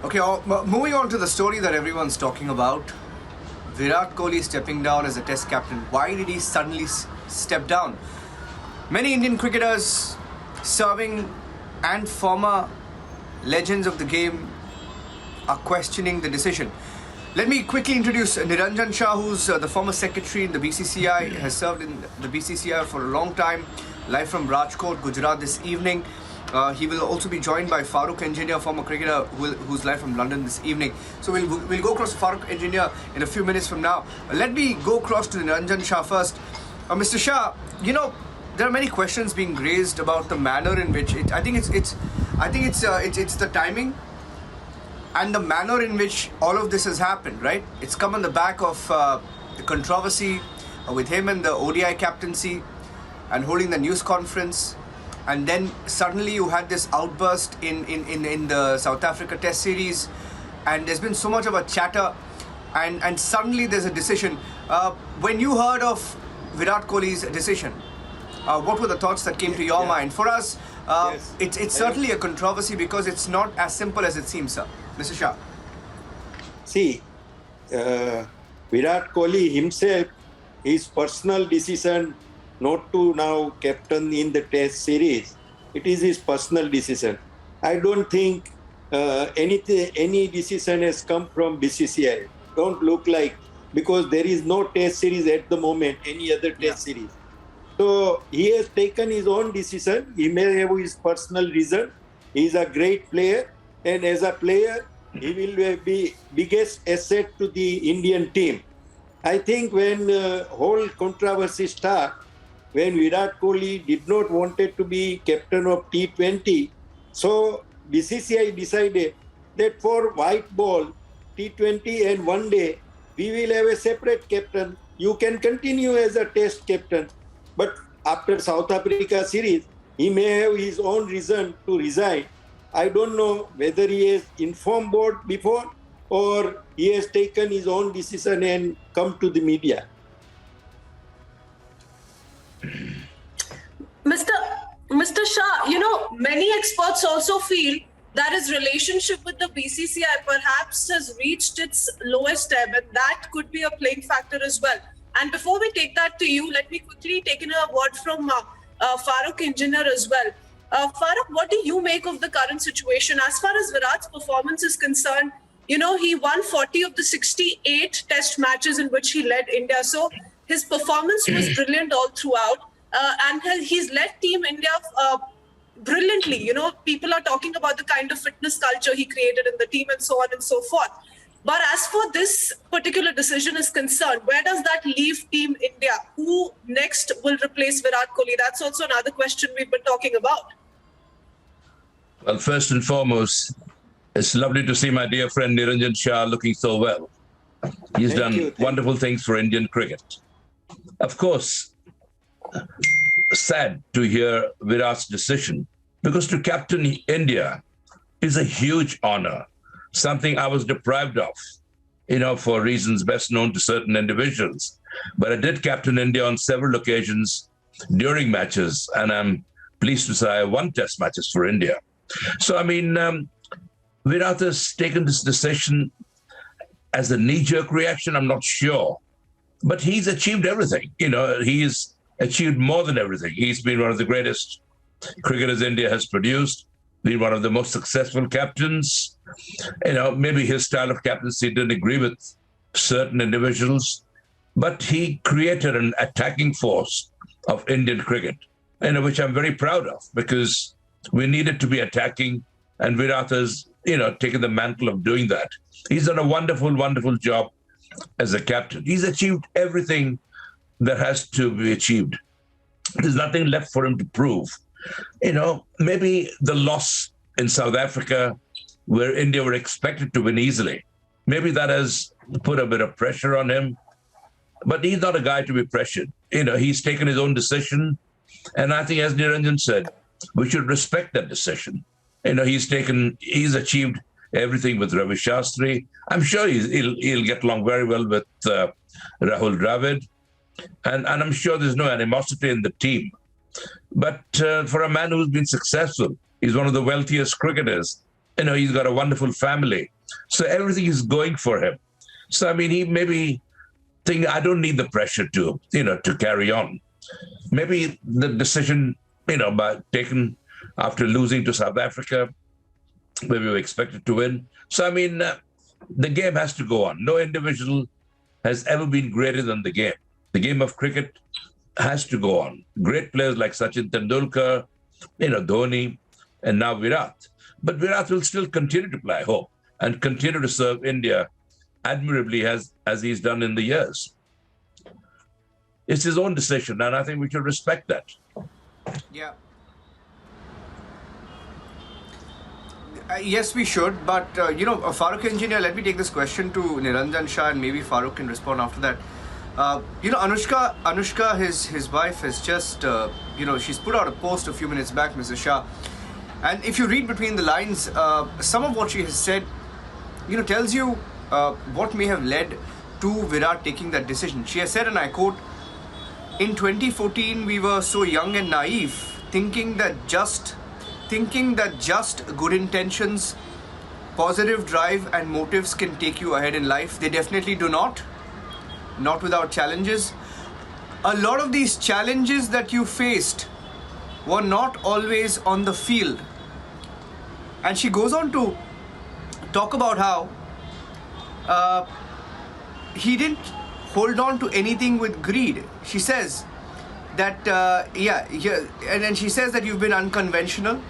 Okay, moving on to the story that everyone's talking about. Virat Kohli stepping down as a test captain. Why did he suddenly step down? Many Indian cricketers, serving and former legends of the game, are questioning the decision. Let me quickly introduce Niranjan Shah, who's the former secretary in the BCCI, has served in the BCCI for a long time, live from Rajkot, Gujarat this evening. He will also be joined by Farooq Engineer, former cricketer, who's live from London this evening. So we'll go across to Farooq Engineer in a few minutes from now. Let me go across to Niranjan Shah first. Mr. Shah, there are many questions being raised about the manner in which I think it's the timing and the manner in which all of this has happened, right? It's come on the back of the controversy with him and the ODI captaincy and holding the news conference. And then suddenly you had this outburst in the South Africa Test series, and there's been so much of a chatter, and suddenly there's a decision. When you heard of Virat Kohli's decision, what were the thoughts that came to your mind? For us, Yes. it's certainly a controversy because it's not as simple as it seems, sir. Mr. Shah. See, Virat Kohli himself, his personal decision not to now captain in the Test series, it is his personal decision. I don't think any decision has come from BCCI. Don't look like, because there is no Test series at the moment, any other Test series. So he has taken his own decision. He may have his personal reason. He is a great player, and as a player, he will be biggest asset to the Indian team. I think when whole controversy started, when Virat Kohli did not wanted to be captain of T20, so BCCI decided that for white ball, T20 and one day, we will have a separate captain. You can continue as a test captain. But after South Africa series, he may have his own reason to resign. I don't know whether he has informed board before or he has taken his own decision and come to the media. Mr. Shah, many experts also feel that his relationship with the BCCI perhaps has reached its lowest ebb, and that could be a playing factor as well. And before we take that to you, let me quickly take in a word from Farooq Engineer as well. Farooq, what do you make of the current situation? As far as Virat's performance is concerned, he won 40 of the 68 test matches in which he led India. So his performance was brilliant all throughout. And he's led Team India brilliantly. People are talking about the kind of fitness culture he created in the team and so on and so forth. But as for this particular decision is concerned, where does that leave Team India? Who next will replace Virat Kohli? That's also another question we've been talking about. Well, first and foremost, it's lovely to see my dear friend Niranjan Shah looking so well. He's done wonderful things for Indian cricket. Of course, sad to hear Virat's decision, because to captain India is a huge honor, something I was deprived of, for reasons best known to certain individuals. But I did captain India on several occasions during matches, and I'm pleased to say I won test matches for India. So, Virat has taken this decision as a knee-jerk reaction, I'm not sure. But he's achieved everything. He's achieved more than everything. He's been one of the greatest cricketers India has produced, been one of the most successful captains. Maybe his style of captaincy didn't agree with certain individuals, but he created an attacking force of Indian cricket, which I'm very proud of, because we needed to be attacking, and Virat has, taken the mantle of doing that. He's done a wonderful, wonderful job as a captain. He's achieved everything that has to be achieved. There's nothing left for him to prove. Maybe the loss in South Africa, where India were expected to win easily, maybe that has put a bit of pressure on him. But he's not a guy to be pressured. He's taken his own decision. And I think, as Niranjan said, we should respect that decision. He's achieved everything with Ravi Shastri. I'm sure he'll get along very well with Rahul Dravid. And I'm sure there's no animosity in the team. But for a man who's been successful, he's one of the wealthiest cricketers. He's got a wonderful family. So everything is going for him. So, I mean, he maybe think, I don't need the pressure to carry on. Maybe the decision, taken after losing to South Africa, where we were expected to win. So, I mean, the game has to go on. No individual has ever been greater than the game. The game of cricket has to go on. Great players like Sachin Tendulkar, Dhoni, and now Virat. But Virat will still continue to play, I hope, and continue to serve India admirably as he's done in the years. It's his own decision, and I think we should respect that. Yeah. Yes, we should. But, Farooq Engineer, let me take this question to Niranjan Shah, and maybe Farooq can respond after that. Anushka, his wife, has just, she's put out a post a few minutes back, Mr. Shah. And if you read between the lines, some of what she has said, tells you what may have led to Virat taking that decision. She has said, and I quote, "In 2014, we were so young and naive, thinking that just good intentions, positive drive and motives can take you ahead in life. They definitely do not without challenges. A lot of these challenges that you faced were not always on the field." And she goes on to talk about how he didn't hold on to anything with greed. She says that, and she says that you've been unconventional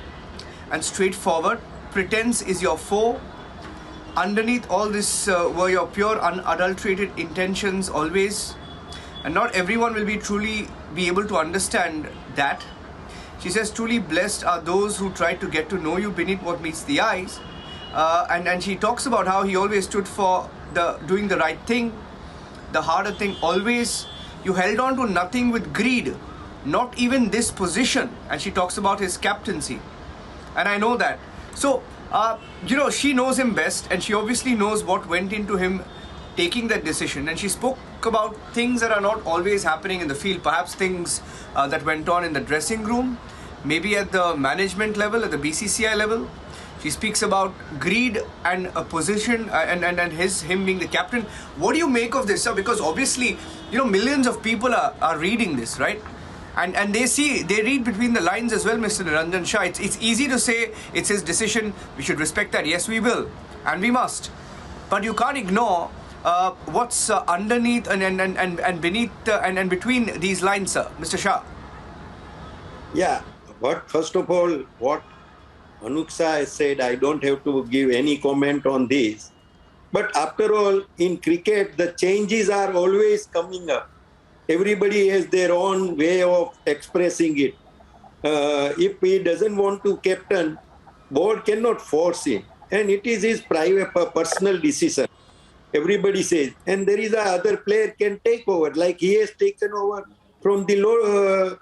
and straightforward. Pretense is your foe. Underneath all this were your pure, unadulterated intentions always. And not everyone will truly be able to understand that. She says, truly blessed are those who try to get to know you beneath what meets the eyes. And she talks about how he always stood for doing the right thing, the harder thing always. You held on to nothing with greed, not even this position. And she talks about his captaincy. And I know that. So, she knows him best, and she obviously knows what went into him taking that decision. And she spoke about things that are not always happening in the field, perhaps things that went on in the dressing room, maybe at the management level, at the BCCI level. She speaks about greed and a position and him being the captain. What do you make of this, sir? Because obviously, millions of people are reading this, right? And they read between the lines as well, Mr. Niranjan Shah. It's easy to say it's his decision. We should respect that. Yes, we will. And we must. But you can't ignore what's underneath and beneath and between these lines, sir. Mr. Shah. Yeah. But first of all, what Anushka has said, I don't have to give any comment on this. But after all, in cricket, the changes are always coming up. Everybody has their own way of expressing it. If he doesn't want to captain, board cannot force him. And it is his private, personal decision. Everybody says. And there is a other player can take over, like he has taken over from the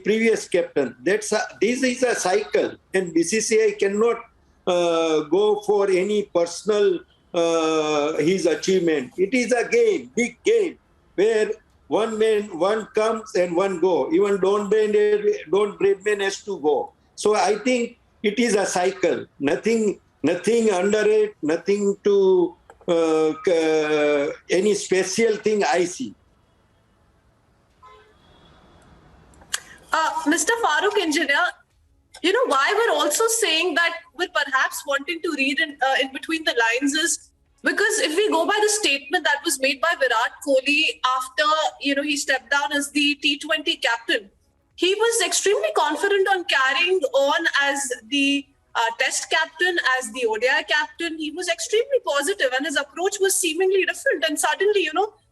previous captain. This is a cycle. And BCCI cannot go for any personal his achievement. It is a game, big game, where one comes and one go. Even Don Bradman has to go. So I think it is a cycle. Nothing under it. Nothing to any special thing I see. Mr. Farooq Engineer, why we're also saying that we're perhaps wanting to read in between the lines is because if we go by the statement that was made by Virat Kohli after, he stepped down as the T20 captain, he was extremely confident on carrying on as the test captain, as the ODI captain. He was extremely positive and his approach was seemingly different. And suddenly,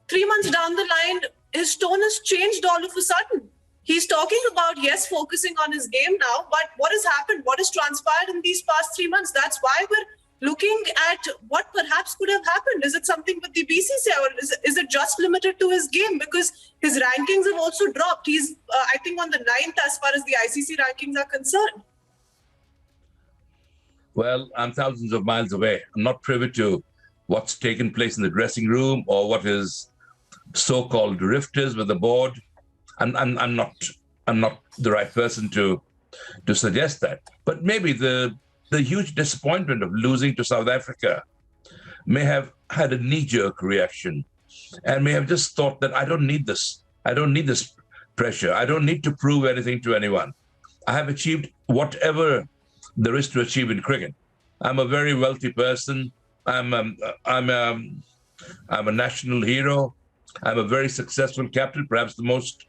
3 months down the line, his tone has changed all of a sudden. He's talking about, yes, focusing on his game now, but what has happened? What has transpired in these past 3 months? That's why we're looking at what perhaps could have happened. Is it something with the BCCI or is it just limited to his game? Because his rankings have also dropped. He's, I think, on the 9th as far as the ICC rankings are concerned. Well, I'm thousands of miles away. I'm not privy to what's taken place in the dressing room or what his so-called rift is with the board. I'm not the right person to suggest that. But maybe the the huge disappointment of losing to South Africa may have had a knee-jerk reaction and may have just thought that I don't need this. I don't need this pressure. I don't need to prove anything to anyone. I have achieved whatever there is to achieve in cricket. I'm a very wealthy person. I'm a national hero. I'm a very successful captain, perhaps the most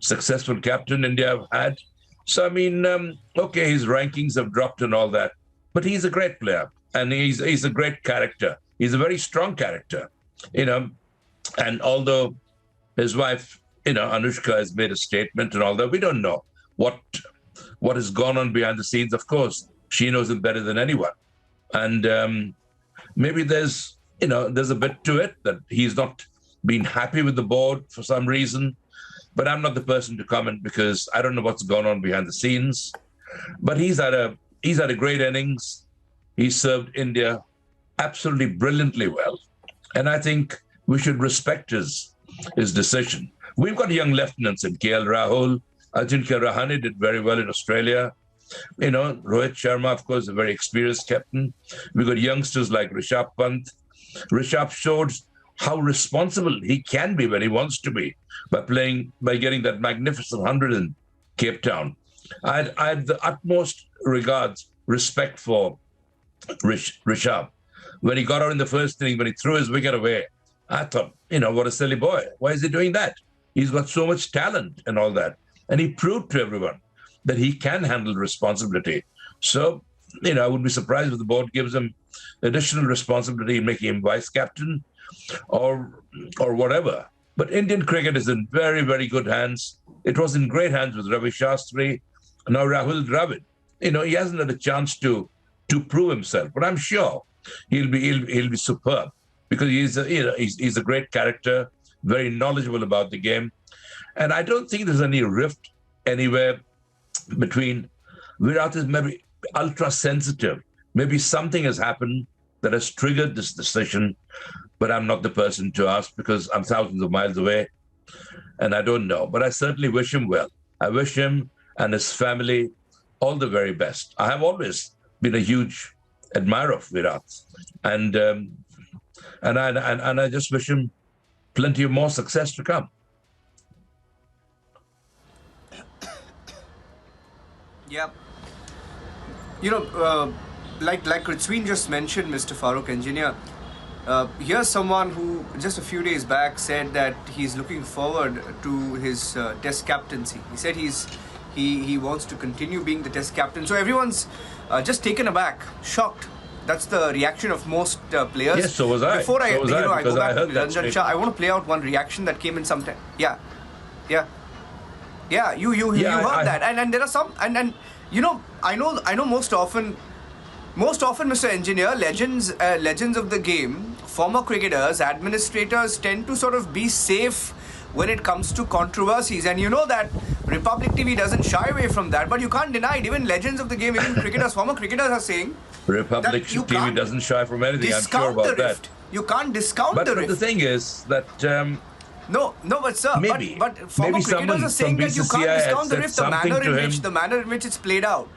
successful captain India have had. So, I mean, okay, his rankings have dropped and all that, but he's a great player and he's a great character. He's a very strong character, and although his wife, Anushka has made a statement and all that, we don't know what has gone on behind the scenes. Of course, she knows it better than anyone. And maybe there's a bit to it that he's not been happy with the board for some reason. But I'm not the person to comment because I don't know what's gone on behind the scenes. But he's had a great innings. He served India absolutely brilliantly well. And I think we should respect his decision. We've got young lieutenants in KL Rahul. Ajinkya Rahane did very well in Australia. Rohit Sharma, of course, a very experienced captain. We've got youngsters like Rishabh Pant. Rishabh showed how responsible he can be when he wants to be by getting that magnificent 100 in Cape Town. I had the utmost respect for Rishabh. When he got out in the first inning, when he threw his wicket away, I thought, what a silly boy. Why is he doing that? He's got so much talent and all that. And he proved to everyone that he can handle responsibility. So, I would be surprised if the board gives him additional responsibility in making him vice captain or whatever. But Indian cricket is in very, very good hands. It was in great hands with Ravi Shastri. Now Rahul Dravid. He hasn't had a chance to prove himself, but I'm sure he'll be superb because he's a great character, very knowledgeable about the game, and I don't think there's any rift anywhere between. Virat is maybe ultra sensitive. Maybe something has happened that has triggered this decision, but I'm not the person to ask because I'm thousands of miles away and I don't know. But I certainly wish him well. I wish him and his family all the very best. I have always been a huge admirer of Virat, and I just wish him plenty of more success to come. Yeah. Like Ritzween just mentioned, Mr. Farooq Engineer, here's someone who just a few days back said that he's looking forward to his test captaincy. He said he wants to continue being the test captain. So everyone's just taken aback, shocked. That's the reaction of most players. Yes, so was I. Before I go back to Ranjan Shah, I want to play out one reaction that came in sometime. Yeah, you heard that, and there are some, and I know most often, Mr. Engineer, legends of the game, former cricketers, administrators tend to sort of be safe when it comes to controversies, and you know that Republic TV doesn't shy away from that, but you can't deny it. Even legends of the game, even cricketers, former cricketers are saying Republic TV doesn't shy from anything. I'm sure about that. You can't discount the rift. But the thing is that No, but sir, maybe former cricketers are saying that you can't discount the rift, the manner in which it's played out.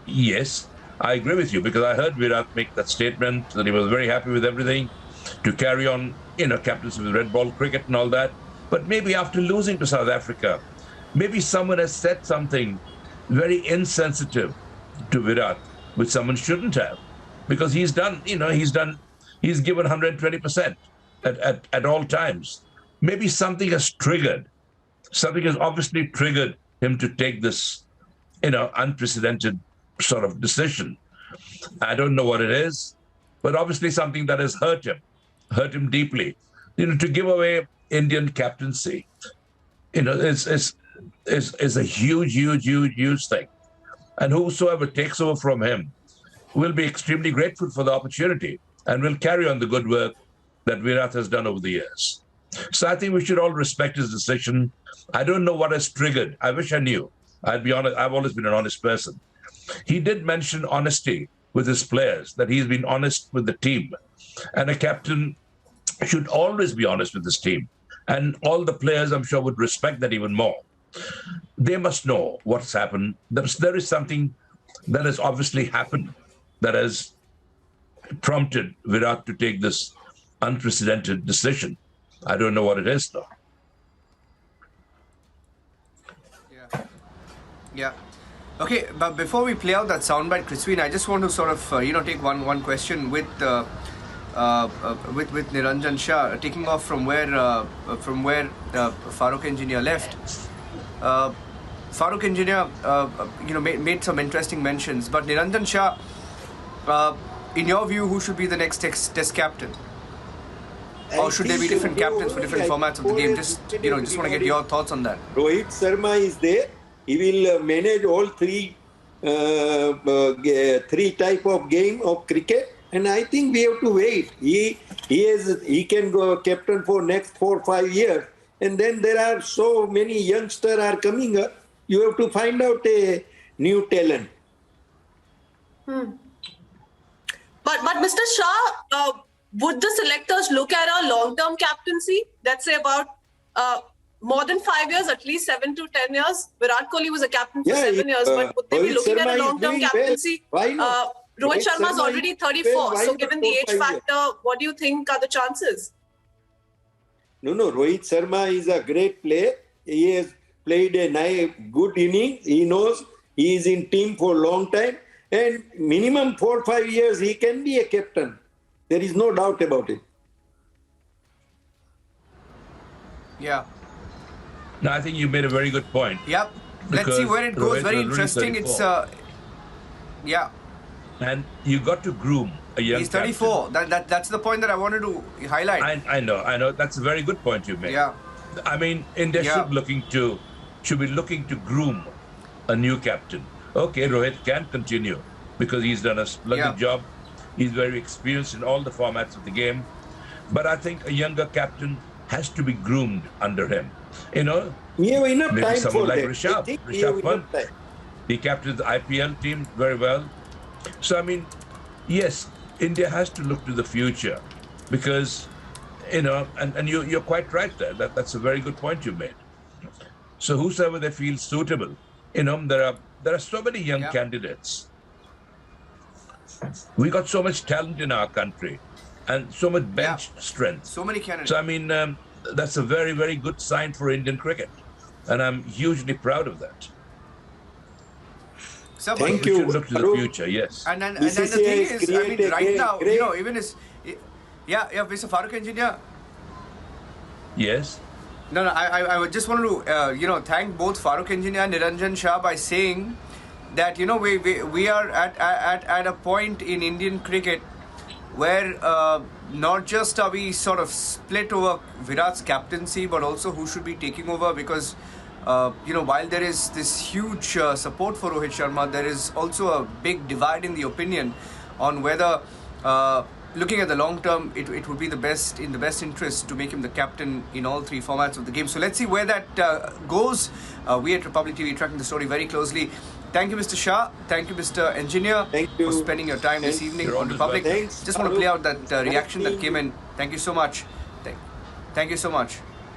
Yes, I agree with you because I heard Virat make that statement that he was very happy with everything to carry on, captaincy with red ball cricket and all that. But maybe after losing to South Africa, maybe someone has said something very insensitive to Virat, which someone shouldn't have, because he's given 120% at all times. Maybe something has obviously triggered him to take this, unprecedented sort of decision. I don't know what it is, but obviously something that has hurt him deeply. To give away Indian captaincy, is a huge thing. And whosoever takes over from him will be extremely grateful for the opportunity and will carry on the good work that Virat has done over the years. So I think we should all respect his decision. I don't know what has triggered. I wish I knew. I'd be honest. I've always been an honest person. He did mention honesty with his players, that he's been honest with the team. And a captain should always be honest with his team. And all the players, I'm sure, would respect that even more. They must know what's happened. There is something that has obviously happened that has prompted Virat to take this unprecedented decision. I don't know what it is, though. Yeah. Yeah. Okay, but before we play out that soundbite, Christine, I just want to sort of take one question with Niranjan Shah, taking off from where Farooq Engineer left. Farooq Engineer made some interesting mentions, but Niranjan Shah, in your view, who should be the next test captain? Or should there be different captains for different formats of the game? Just want to get your thoughts on that. Rohit Sharma is there. He will manage all three type of game of cricket, and I think we have to wait. He can go captain for next 4 or 5 years, and then there are so many youngsters are coming up. You have to find out a new talent. But Mr. Shah, would the selectors look at a long-term captaincy? Let's say about more than 5 years, at least 7 to 10 years. Virat Kohli was a captain for 7 years, but would they be looking at a long-term captaincy? Well. Why not? Rohit Sharma is already 34, so given the age factor, what do you think are the chances? No, Rohit Sharma is a great player. He has played a good inning. He knows he is in team for a long time, and minimum 4 or 5 years he can be a captain. There is no doubt about it. Yeah. No, I think you made a very good point. Yep. Let's see where it goes. Rohit Very was really interesting. 34. It's yeah. And you got to groom a young He's 34. That's the point that I wanted to highlight. I know. That's a very good point you made. Yeah. I mean, India should be looking to groom a new captain. Okay, Rohit can continue because he's done a splendid job. He's very experienced in all the formats of the game. But I think a younger captain has to be groomed under him. We have enough maybe time someone for like that. Rishabh Pant. He captains the IPL team very well. So, I mean, yes, India has to look to the future because, and you're quite right there. That's a very good point you made. So whosoever they feel suitable, there are so many young candidates. We got so much talent in our country and so much bench strength. So many candidates. So, I mean, that's a very, very good sign for Indian cricket. And I'm hugely proud of that. Thank We you. should look to the future, yes. And then the thing is, I mean, right now, even Mr. Farooq Engineer. Yes. No, I would just want to, thank both Farooq Engineer and Niranjan Shah by saying that, we are at a point in Indian cricket where not just are we sort of split over Virat's captaincy, but also who should be taking over because, while there is this huge support for Rohit Sharma, there is also a big divide in the opinion on whether, looking at the long term, it would be in the best interest to make him the captain in all three formats of the game. So let's see where that goes. We at Republic TV tracking the story very closely. Thank you, Mr. Shah. Thank you, Mr. Engineer, for spending your time this evening on Republic. Thanks. Just want to play out that reaction that came in. Thank you so much. Thank you so much.